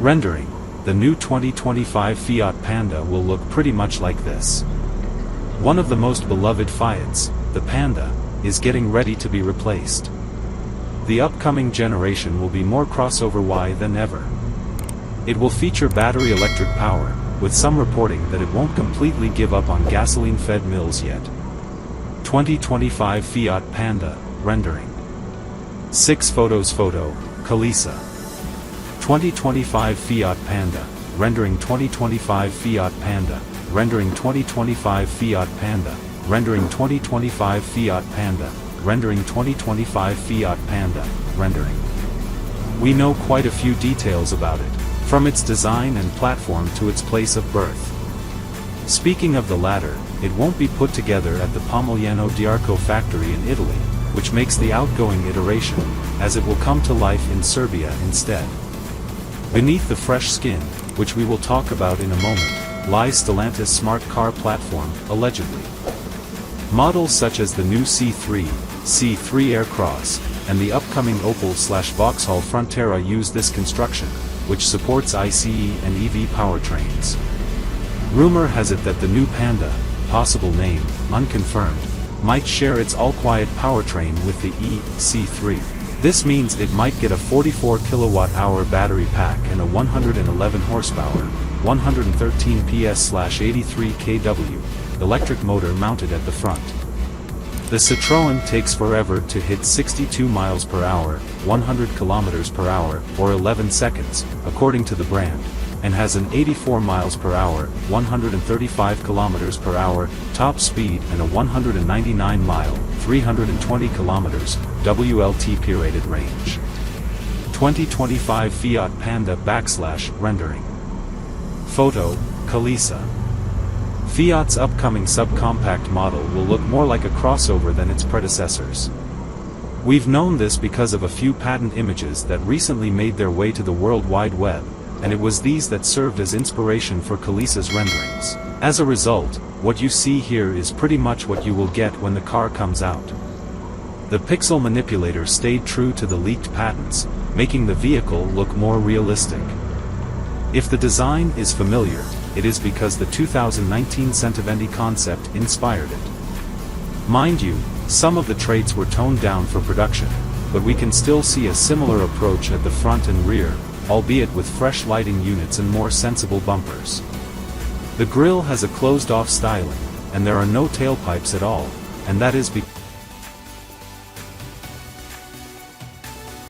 Rendering: the new 2025 Fiat Panda will look pretty much like this. One of the most beloved Fiats, the Panda, is getting ready to be replaced. The upcoming generation will be more crossover-y than ever. It will feature battery electric power, with some reporting that it won't completely give up on gasoline-fed mills yet. 2025 Fiat Panda, rendering. 6 photos. Photo, Kalisa. 2025 Fiat Panda, rendering 2025 Fiat Panda, rendering 2025 Fiat Panda, rendering 2025 Fiat Panda, rendering 2025 Fiat Panda, rendering. We know quite a few details about it, from its design and platform to its place of birth. Speaking of the latter, it won't be put together at the Pomigliano d'Arco factory in Italy, which makes the outgoing iteration, as it will come to life in Serbia instead. Beneath the fresh skin, which we will talk about in a moment, lies Stellantis smart car platform, allegedly. Models such as the new C3, C3 Aircross, and the upcoming Opel/Vauxhall Frontera use this construction, which supports ICE and EV powertrains. Rumor has it that the new Panda, possible name, unconfirmed, might share its all-quiet powertrain with the E-C3. This means it might get a 44 kWh battery pack and a 111 horsepower, 113 PS/83 kW, electric motor mounted at the front. The Citroën takes forever to hit 62 miles per hour, 100 kilometers per hour, or 11 seconds, according to the brand, and has an 84 miles per hour, 135 kilometers per hour, top speed and a 199 mile, 320 kilometers, WLTP rated range. 2025 Fiat Panda / rendering. Photo, Kalisa. Fiat's upcoming subcompact model will look more like a crossover than its predecessors. We've known this because of a few patent images that recently made their way to the World Wide Web, and it was these that served as inspiration for Kalisa's renderings. As a result, what you see here is pretty much what you will get when the car comes out. The pixel manipulator stayed true to the leaked patents, making the vehicle look more realistic. If the design is familiar, it is because the 2019 Centivendi concept inspired it. Mind you, some of the traits were toned down for production, but we can still see a similar approach at the front and rear, albeit with fresh lighting units and more sensible bumpers. The grille has a closed-off styling, and there are no tailpipes at all, and that is because